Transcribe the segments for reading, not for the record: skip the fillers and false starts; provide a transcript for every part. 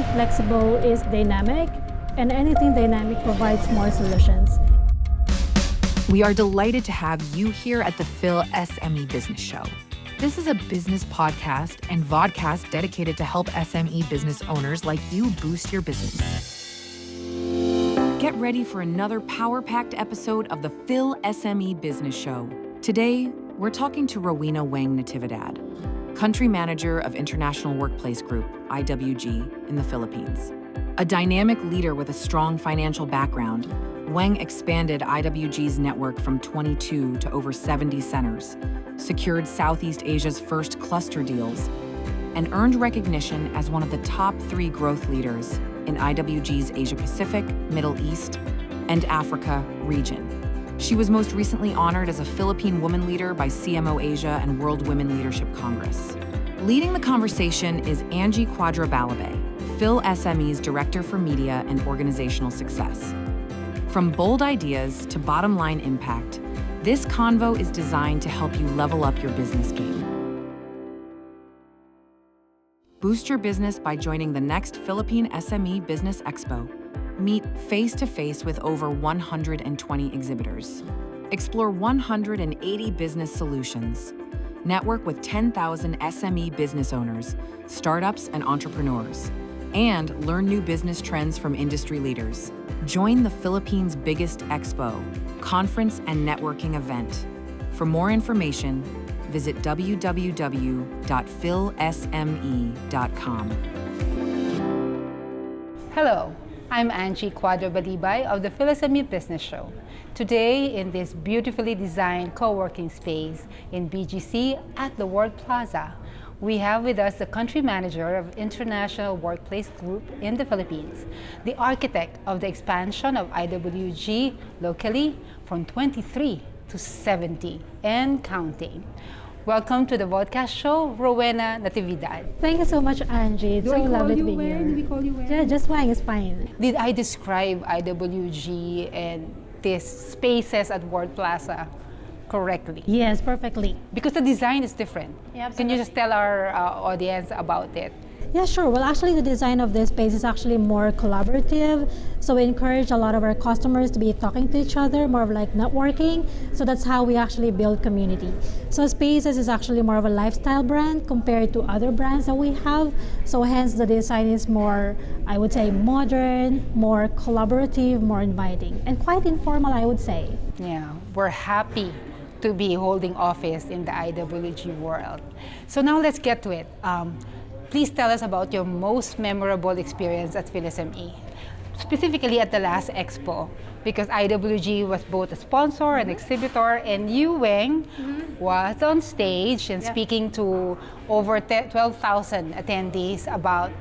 anything flexible is dynamic, and anything dynamic provides more solutions. We are delighted to have you here at the PHILSME Business Show. This is a business podcast and vodcast dedicated to help SME business owners like you boost your business. Get ready for another power-packed episode of the PHILSME Business Show. Today, we're talking to Rowena Weng Natividad, Country Manager of International Workplace Group, IWG, in the Philippines. A dynamic leader with a strong financial background, Weng expanded IWG's network from 22 to over 70 centers, secured Southeast Asia's first cluster deals, and earned recognition as one of the top 3 growth leaders in IWG's Asia-Pacific, Middle East, and Africa region. She was most recently honored as a Philippine Woman Leader by CMO Asia and World Women Leadership Congress. Leading the conversation is Angie Quadra Balibay, PHILSME's Director for Media and Organizational Success. From bold ideas to bottom-line impact, this convo is designed to help you level up your business game. Boost your business by joining the next Philippine SME Business Expo. Meet face-to-face with over 120 exhibitors. Explore 180 business solutions. Network with 10,000 SME business owners, startups, and entrepreneurs. And learn new business trends from industry leaders. Join the Philippines' biggest expo, conference, and networking event. For more information, visit www.philsme.com. Hello, I'm Angie Quadra Balibay of the PHILSME Business Show. Today, in this beautifully designed co-working space in BGC at the World Plaza, we have with us the Country Manager of International Workplace Group in the Philippines, the architect of the expansion of IWG locally from 23 to 70 and counting. Welcome to the vodcast show, Rowena Natividad. Thank you so much, Angie. It's so lovely to be here. Do we call you Weng? Yeah, just Weng is fine. Did I describe IWG and these spaces at World Plaza correctly? Yes, perfectly. Because the design is different. Yeah, Can you just tell our audience about it? Yeah, sure. Well, actually, the design of this space is actually more collaborative. So we encourage a lot of our customers to be talking to each other, more of like networking. So that's how we actually build community. So Spaces is actually more of a lifestyle brand compared to other brands that we have. So hence the design is more, I would say, modern, more collaborative, more inviting, and quite informal, I would say. Yeah, we're happy to be holding office in the IWG world. So now let's get to it. Please tell us about your most memorable experience at PHILSME, specifically at the last Expo, because IWG was both a sponsor and exhibitor, and you, Weng, was on stage and speaking to over 12,000 attendees about,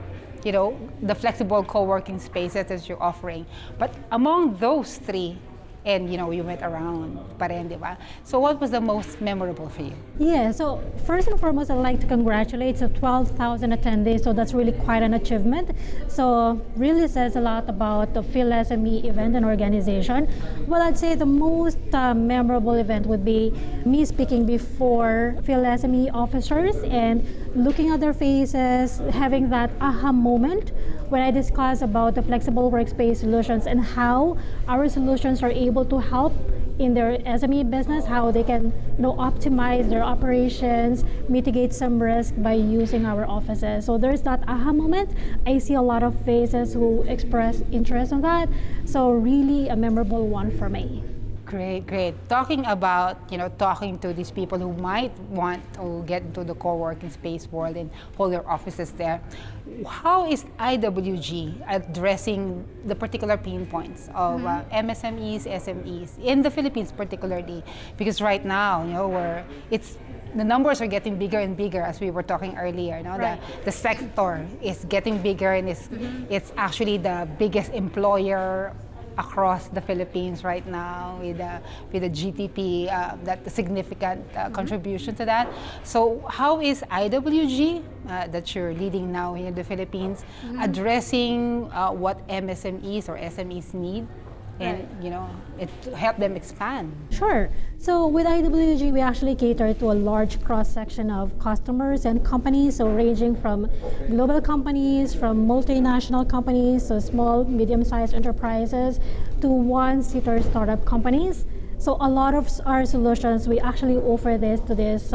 you know, the flexible co-working spaces that you're offering. But among those 3, and you know, you went around pa rin, di ba? So what was the most memorable for you? Yeah, so first and foremost, I'd like to congratulate the 12,000 attendees. So that's really quite an achievement. So really says a lot about the PHILSME event and organization. Well, I'd say the most memorable event would be me speaking before PHILSME officers and looking at their faces, having that aha moment when I discuss about the flexible workspace solutions and how our solutions are able to help in their SME business, how they can, you know, optimize their operations, mitigate some risk by using our offices. So there's that aha moment. I see a lot of faces who express interest in that. So really a memorable one for me. Great, great. Talking about, you know, talking to these people who might want to get into the co-working space world and hold their offices there, how is IWG addressing the particular pain points of MSMEs, SMEs in the Philippines particularly? Because right now, you know, the numbers are getting bigger and bigger, as we were talking earlier. You know? Right. The sector is getting bigger, and it's actually the biggest employer across the Philippines right now with the GDP, that significant contribution to that. So how is IWG, that you're leading now here in the Philippines, addressing what MSMEs or SMEs need and it help them expand. Sure. So with IWG, we actually cater to a large cross-section of customers and companies, so ranging from global companies, from multinational companies, so small, medium-sized enterprises, to one-seater startup companies. So a lot of our solutions, we actually offer this to this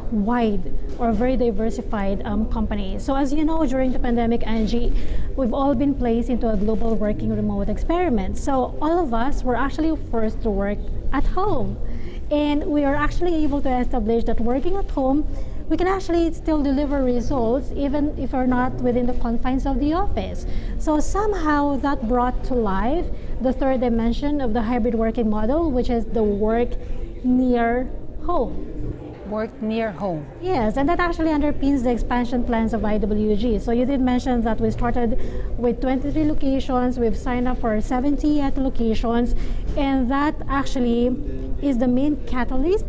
wide or very diversified company. So as you know, during the pandemic, Angie, we've all been placed into a global working remote experiment. So all of us were actually forced to work at home. And we are actually able to establish that working at home, we can actually still deliver results even if we're not within the confines of the office. So somehow that brought to life the third dimension of the hybrid working model, which is the work near home. Work near home. Yes, and that actually underpins the expansion plans of IWG. So you did mention that we started with 23 locations, we've signed up for 78 locations, and that actually is the main catalyst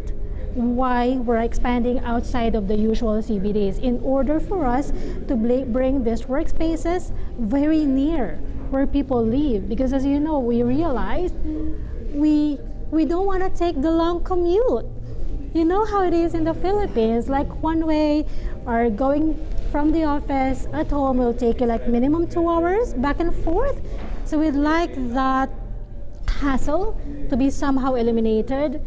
why we're expanding outside of the usual CBDs in order for us to bring these workspaces very near where people live. Because as you know, we realized we don't want to take the long commute. You know how it is in the Philippines, like one way or going from the office at home will take you like minimum 2 hours back and forth. So we'd like that hassle to be somehow eliminated,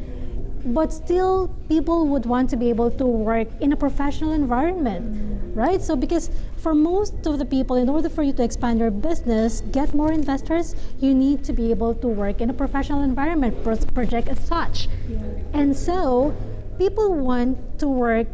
but still people would want to be able to work in a professional environment, right? So because for most of the people, in order for you to expand your business, get more investors, you need to be able to work in a professional environment, project as such. And so people want to work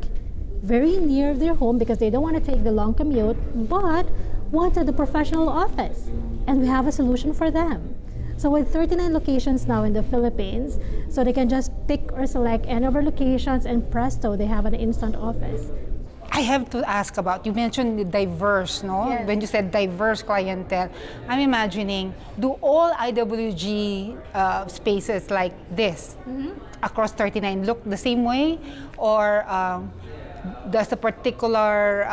very near their home because they don't want to take the long commute, but wanted a professional office. And we have a solution for them. So with 39 locations now in the Philippines, so they can just pick or select any of our locations and presto, they have an instant office. I have to ask about, you mentioned the diverse, no? Yes. When you said diverse clientele, I'm imagining, do all IWG spaces like this across 39 look the same way? Or does a particular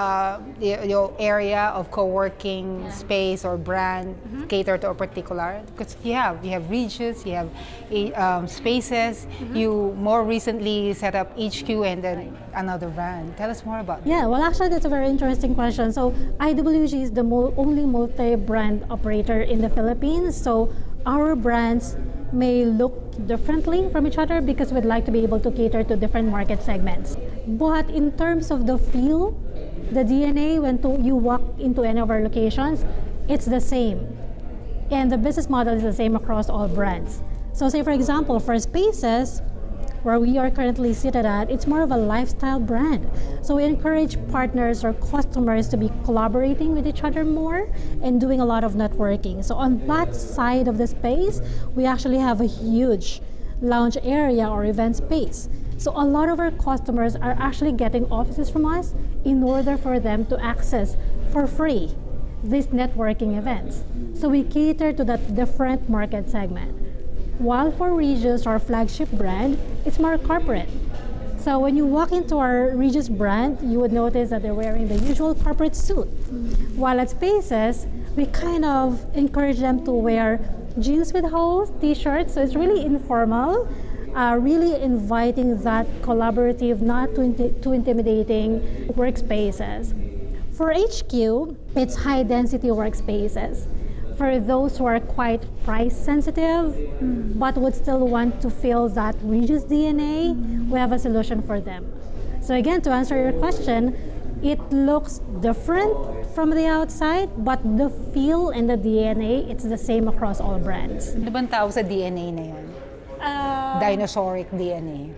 area of co-working space or brand cater to a particular? Because you have regions, you have spaces. You more recently set up HQ and then another brand. Tell us more about that. Yeah, well, actually, that's a very interesting question. So IWG is the only multi-brand operator in the Philippines. So our brands may look differently from each other because we'd like to be able to cater to different market segments. But in terms of the feel, the DNA, when you walk into any of our locations, it's the same. And the business model is the same across all brands. So say, for example, for Spaces, where we are currently seated at, it's more of a lifestyle brand. So we encourage partners or customers to be collaborating with each other more and doing a lot of networking. So on that side of the space, we actually have a huge lounge area or event space. So a lot of our customers are actually getting offices from us in order for them to access for free these networking events. So we cater to that different market segment. While for Regis, our flagship brand, it's more corporate. So when you walk into our Regis brand, you would notice that they're wearing the usual corporate suit. While at Spaces, we kind of encourage them to wear jeans with hose, t-shirts, so it's really informal, really inviting that collaborative, not too intimidating workspaces. For HQ, it's high density workspaces. For those who are quite price sensitive, but would still want to feel that Regis DNA, we have a solution for them. So again, to answer your question, it looks different from the outside, but the feel and the DNA, it's the same across all brands. Ano bang tawag sa DNA na yun? Dinosauric DNA.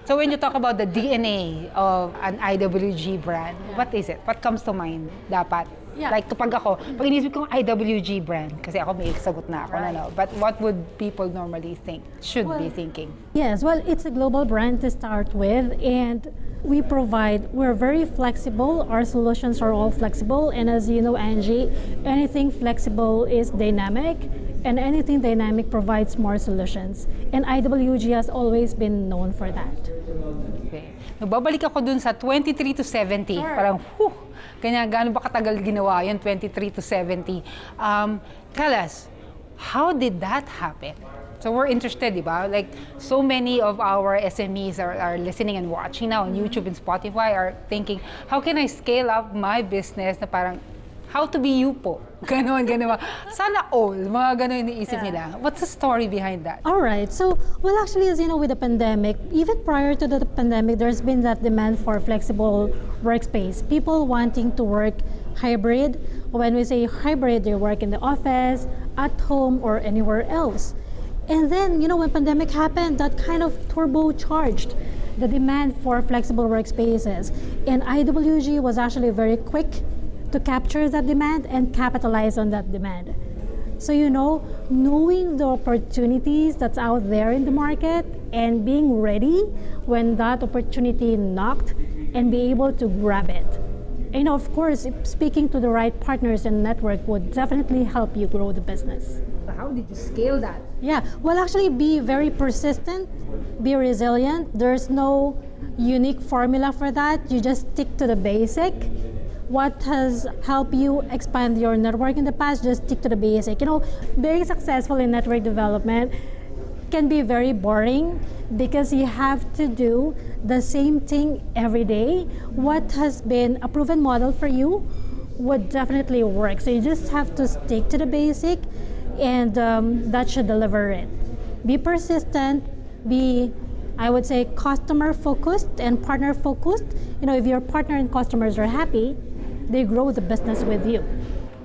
So when you talk about the DNA of an IWG brand, what is it? What comes to mind dapat? Yeah. Like kapag inisip kong IWG brand, kasi ako may sagot na ako, Right. but what would people normally think, should be thinking? Yes, well, it's a global brand to start with, and we're very flexible. Our solutions are all flexible, and as you know, Angie, anything flexible is dynamic, and anything dynamic provides more solutions. And IWG has always been known for that. Okay. Babalik ako dun sa 23 to 70. Sure. Parang, kanya gaano ba katagal ginawa yan, 23 to 70? Tell us, How did that happen? So we're interested, diba? Like, so many of our SMEs are listening and watching now on YouTube and Spotify are thinking, how can I scale up my business na parang, how to be you po? Ganon. Sana all, mga ganon iniisip nila. What's the story behind that? All right. So, well, actually, as you know, with the pandemic, even prior to the pandemic, there's been that demand for flexible workspace. People wanting to work hybrid. When we say hybrid, they work in the office, at home, or anywhere else. And then, when pandemic happened, that kind of turbocharged the demand for flexible workspaces. And IWG was actually very quick to capture that demand and capitalize on that demand. So, knowing the opportunities that's out there in the market and being ready when that opportunity knocked and be able to grab it. And of course, speaking to the right partners and network would definitely help you grow the business. How did you scale that? Yeah, well, actually, be very persistent, be resilient. There's no unique formula for that. You just stick to the basic. What has helped you expand your network in the past, just stick to the basic. Being successful in network development can be very boring because you have to do the same thing every day. What has been a proven model for you would definitely work. So you just have to stick to the basic, and that should deliver it. Be persistent, be, I would say, customer focused and partner focused. If your partner and customers are happy, they grow the business with you.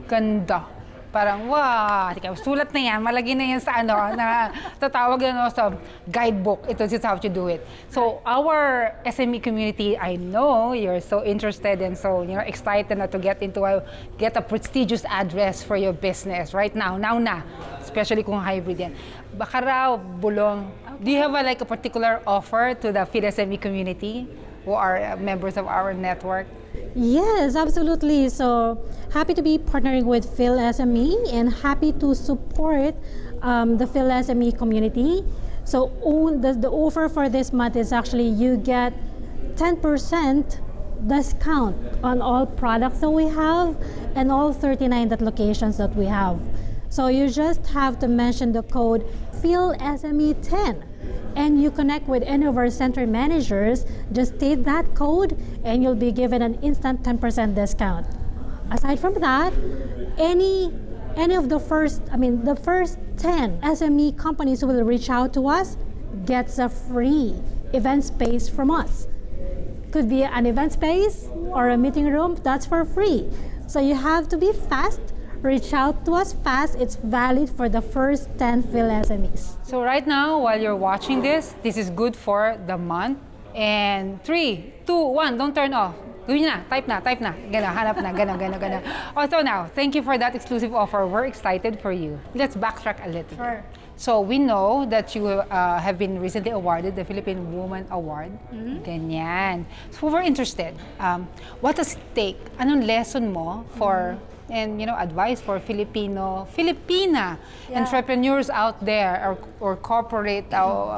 Ganda. Parang, wow, sulat na yan, malagay na yan sa na tatawag na sa guidebook. Ito is how to do it. So our SME community, I know you're so interested and so excited na to get a prestigious address for your business right now na, especially kung hybrid yan. Baka raw, Bulong, do you have a particular offer to the PhilSME community who are members of our network? Yes, absolutely. So happy to be partnering with PhilSME and happy to support the PhilSME community. So the offer for this month is actually you get 10% discount on all products that we have and all 39 locations that we have. So you just have to mention the code PhilSME10 and you connect with any of our center managers. Just state that code and you'll be given an instant 10% discount. Aside from that, any of the first 10 SME companies who will reach out to us gets a free event space from us. Could be an event space or a meeting room, that's for free. So you have to be fast. Reach out to us fast. It's valid for the first 10 PhilSMEs. So right now, while you're watching this is good for the month. And 3, 2, 1, don't turn off. Gawin na, type na. Gana, hanap na, gana. Also now, thank you for that exclusive offer. We're excited for you. Let's backtrack a little. Sure. So we know that you have been recently awarded the Philippine Woman Award. Ganyan. So we're interested. What does it take? Anong lesson mo for and advice for Filipina entrepreneurs out there or corporate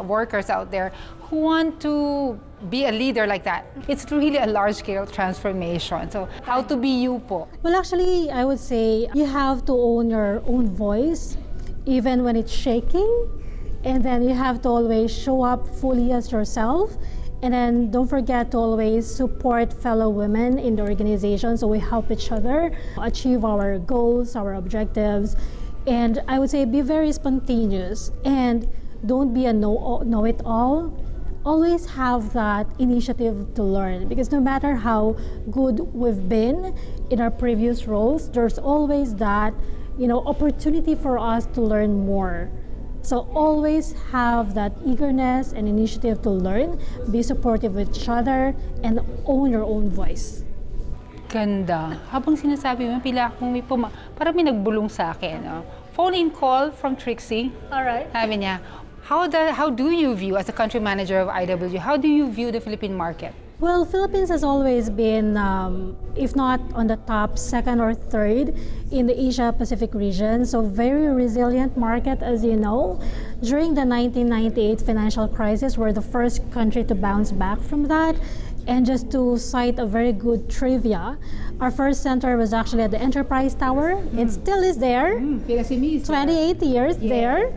workers out there who want to be a leader like that? It's really a large-scale transformation. So how to be you po? Well, actually, I would say you have to own your own voice, even when it's shaking. And then you have to always show up fully as yourself. And then don't forget to always support fellow women in the organization so we help each other achieve our goals, our objectives. And I would say be very spontaneous and don't be a know-it-all. Always have that initiative to learn, because no matter how good we've been in our previous roles, there's always that opportunity for us to learn more. So always have that eagerness and initiative to learn, be supportive with each other, and own your own voice. Ganda. Habang sinasabi mo, parang may nagbulong sa akin. Phone-in call from Trixie. All right. Sabi niya, how do you view, as a country manager of IWG, how do you view the Philippine market? Well, Philippines has always been, if not on the top, second or third in the Asia-Pacific region. So very resilient market, as you know. During the 1998 financial crisis, we're the first country to bounce back from that. And just to cite a very good trivia, our first center was actually at the Enterprise Tower. It still is there. PHILSME 28 years there.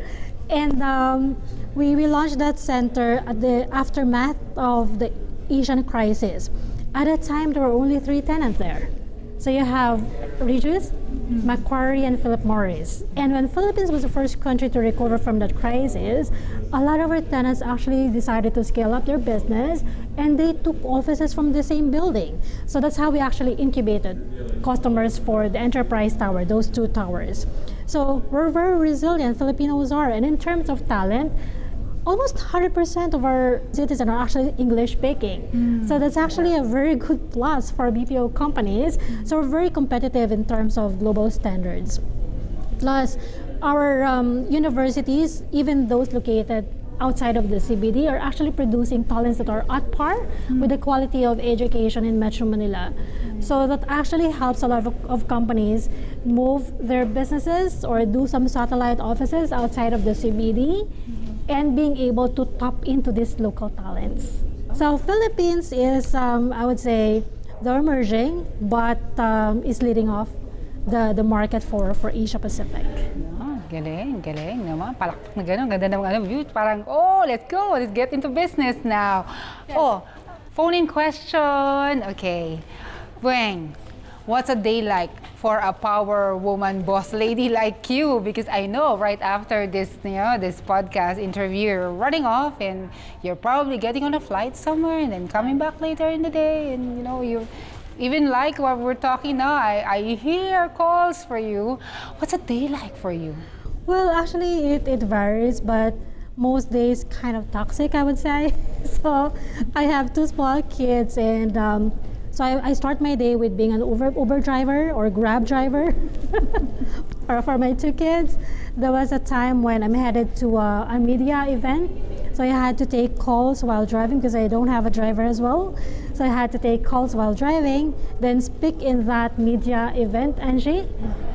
And we launched that center at the aftermath of the Asian crisis. At that time, there were only 3 tenants there. So you have Regis, Macquarie, and Philip Morris. And when Philippines was the first country to recover from that crisis, a lot of our tenants actually decided to scale up their business and they took offices from the same building. So that's how we actually incubated customers for the Enterprise Tower, those 2 towers. So we're very resilient, Filipinos are. And in terms of talent, almost 100% of our citizens are actually English speaking. So that's actually a very good plus for BPO companies. So we're very competitive in terms of global standards. Plus, our universities, even those located outside of the CBD, are actually producing talents that are at par with the quality of education in Metro Manila. So that actually helps a lot of companies move their businesses or do some satellite offices outside of the CBD and being able to tap into these local talents. So Philippines is, I would say, they're emerging, but is leading off the market for Asia Pacific. Oh, galing naman. Palakpak na gano'n. Ganda ng view. Parang, oh, let's go. Let's get into business now. Yes. Oh, phone-in question. Okay. Weng, what's a day like for a power woman boss lady like you? Because I know right after this, this podcast interview, you're running off and you're probably getting on a flight somewhere and then coming back later in the day, and you even like what we're talking now. I hear calls for you. What's a day like for you? Well, actually, it varies, but most days kind of toxic, I would say. So I have 2 small kids, and so I start my day with being an Uber driver or Grab driver for my 2 kids. There was a time when I'm headed to a media event, so I had to take calls while driving because I don't have a driver as well. So I had to take calls while driving, then speak in that media event, Angie,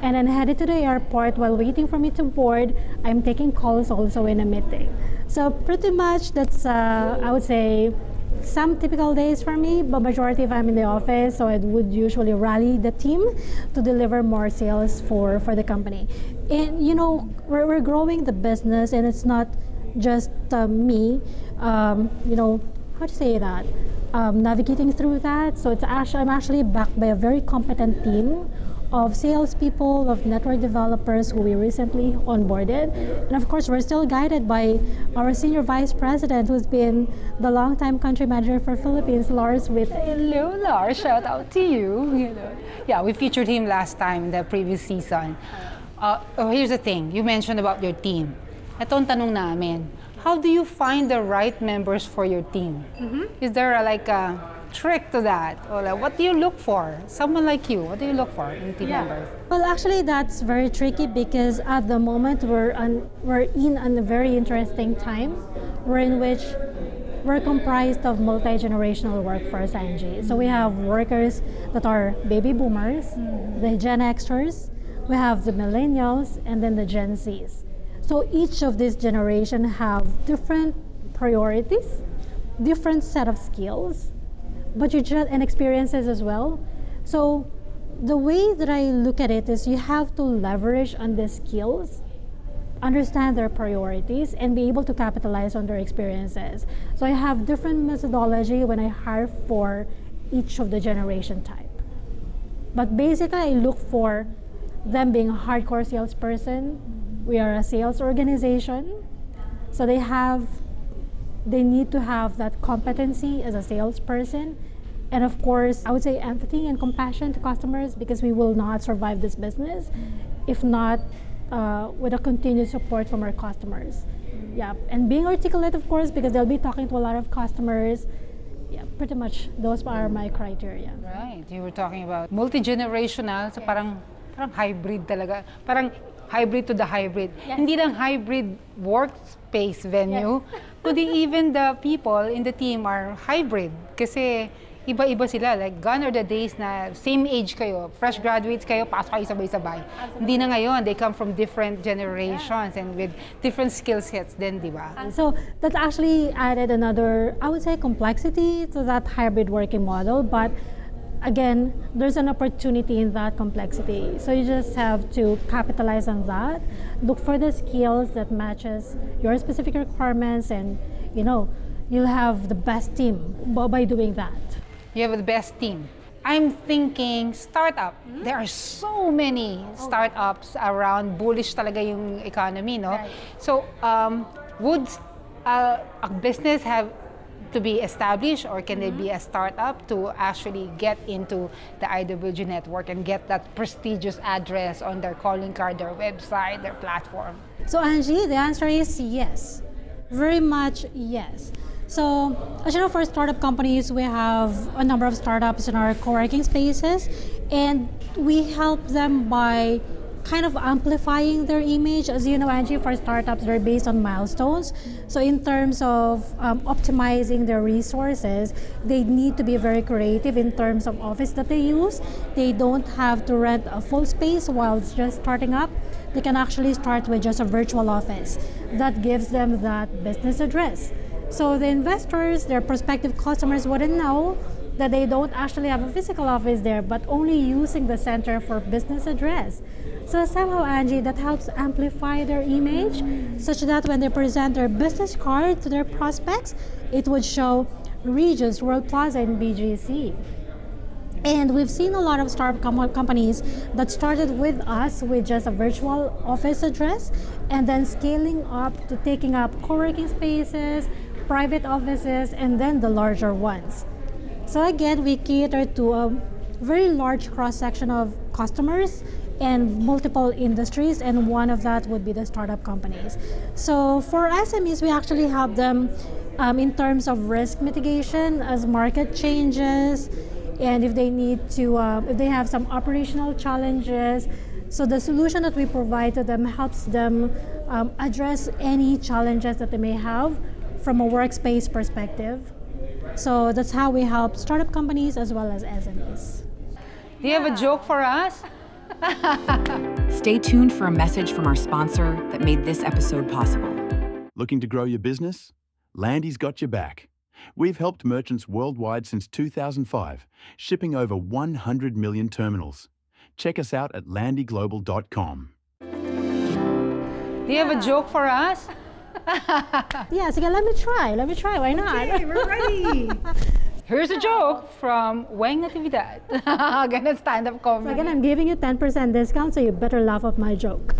and then headed to the airport. While waiting for me to board, I'm taking calls also in a meeting. So pretty much that's, I would say, some typical days for me, but majority of I'm in the office, so I would usually rally the team to deliver more sales for the company. And we're growing the business, and it's not just me, how to say that, navigating through that. So I'm actually backed by a very competent team of salespeople, of network developers who we recently onboarded. And of course, we're still guided by our Senior Vice President, who's been the longtime country manager for Philippines, Lars Witt. Hello, Lars. Shout out to you. Yeah, we featured him last time in the previous season. Here's the thing. You mentioned about your team. Ito ang tanong namin. How do you find the right members for your team? Is there a trick to that? Or what do you look for? Someone like you, what do you look for in team members? Well, actually, that's very tricky because at the moment we're in a very interesting time, in which we're comprised of multi-generational workforce, Angie. So we have workers that are baby boomers, the Gen Xers, we have the millennials, and then the Gen Zs. So each of these generations have different priorities, different set of skills, and experiences as well. So the way that I look at it is you have to leverage on the skills, understand their priorities, and be able to capitalize on their experiences. So I have different methodology when I hire for each of the generation type. But basically, I look for them being a hardcore salesperson. We are a sales organization, so they need to have that competency as a salesperson. And of course, I would say empathy and compassion to customers, because we will not survive this business if not with a continued support from our customers. Yeah, and being articulate, of course, because they'll be talking to a lot of customers. Yeah, pretty much those are my criteria. Right. You were talking about multi-generational, so parang hybrid talaga. Parang hybrid to the hybrid. Yes. Hindi lang hybrid workspace venue, kundi even the people in the team are hybrid. Kasi iba-iba sila. Like, gone are the days na same age kayo, fresh graduates kayo, pasok kayo sabay-sabay. Hindi na ngayon. They come from different generations and with different skill sets din, di ba? So that actually added another, I would say, complexity to that hybrid working model. But again, there's an opportunity in that complexity. So you just have to capitalize on that. Look for the skills that matches your specific requirements, and you'll have the best team by doing that. You have the best team. I'm thinking startup. There are so many startups around. Bullish talaga yung economy, no? Right. So, would a business have to be established, or can they be a startup to actually get into the IWG network and get that prestigious address on their calling card, their website, their platform? So Angie, the answer is yes. Very much yes. So, as you know, for startup companies, we have a number of startups in our co-working spaces, and we help them by kind of amplifying their image. As you know, Angie, for startups, they're based on milestones. So in terms of optimizing their resources, they need to be very creative in terms of office that they use. They don't have to rent a full space while it's just starting up. They can actually start with just a virtual office that gives them that business address. So the investors, their prospective customers wouldn't know that they don't actually have a physical office there, but only using the center for business address. So somehow, Angie, that helps amplify their image, such that when they present their business card to their prospects, it would show Regis, World Plaza, and BGC. And we've seen a lot of startup companies that started with us with just a virtual office address, and then scaling up to taking up co-working spaces, private offices, and then the larger ones. So again, we cater to a very large cross-section of customers and multiple industries, and one of that would be the startup companies. So for SMEs, we actually help them in terms of risk mitigation as market changes, and if they need to, if they have some operational challenges. So the solution that we provide to them helps them address any challenges that they may have from a workspace perspective. So that's how we help startup companies as well as SMEs. Do you have a joke for us? Stay tuned for a message from our sponsor that made this episode possible. Looking to grow your business? Landy's got your back. We've helped merchants worldwide since 2005, shipping over 100 million terminals. Check us out at landyglobal.com. Do you have a joke for us? Yeah, so let me try. Why not? Okay, we're ready. Here's a joke from Weng Natividad. Ganun stand-up comedy. So again, I'm giving you 10% discount, so you better laugh at my joke.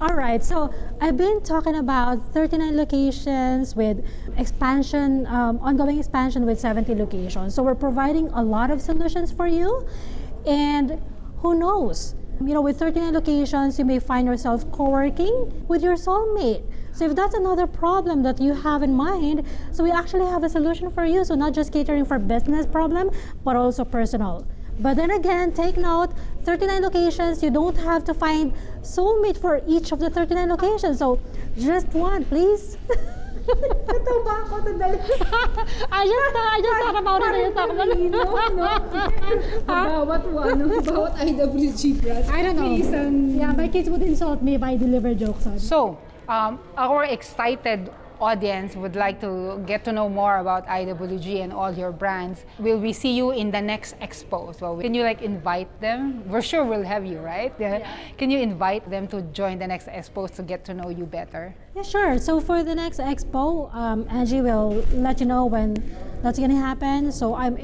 All right, so I've been talking about 39 locations with expansion, ongoing expansion with 70 locations. So we're providing a lot of solutions for you, and who knows? With 39 locations, you may find yourself co-working with your soulmate. So if that's another problem that you have in mind, so we actually have a solution for you. So not just catering for business problem, but also personal. But then again, take note, 39 locations, you don't have to find soulmate for each of the 39 locations. So just one, please. I just thought about it. About IWG brands. I don't know. Yeah, my kids would insult me if I deliver jokes on. So, our excited audience would like to get to know more about IWG and all your brands. Will we see you in the next Expo? So can you invite them? We're sure we'll have you, right? Yeah. Can you invite them to join the next Expo to get to know you better? Yeah, sure. So for the next Expo, Angie will let you know when that's going to happen. So I'm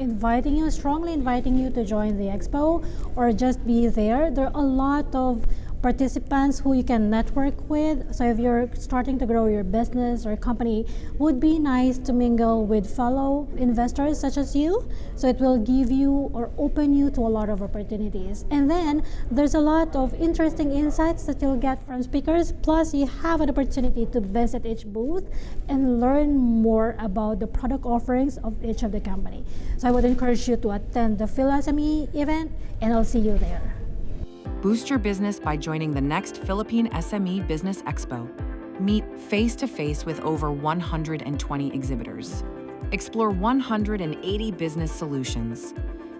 strongly inviting you to join the Expo or just be there. There are a lot of participants who you can network with. So if you're starting to grow your business or company, would be nice to mingle with fellow investors such as you. So it will give you or open you to a lot of opportunities. And then there's a lot of interesting insights that you'll get from speakers. Plus you have an opportunity to visit each booth and learn more about the product offerings of each of the company. So I would encourage you to attend the PHILSME event, and I'll see you there. Boost your business by joining the next Philippine SME Business Expo. Meet face-to-face with over 120 exhibitors. Explore 180 business solutions.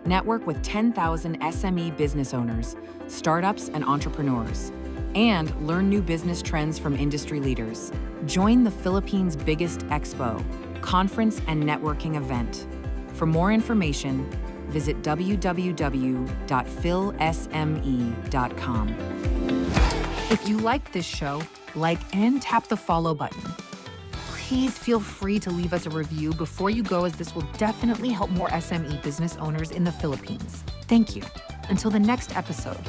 Network with 10,000 SME business owners, startups, and entrepreneurs. And learn new business trends from industry leaders. Join the Philippines' biggest Expo, conference and networking event. For more information, visit www.philsme.com. If you liked this show, like and tap the follow button. Please feel free to leave us a review before you go, as this will definitely help more SME business owners in the Philippines. Thank you. Until the next episode.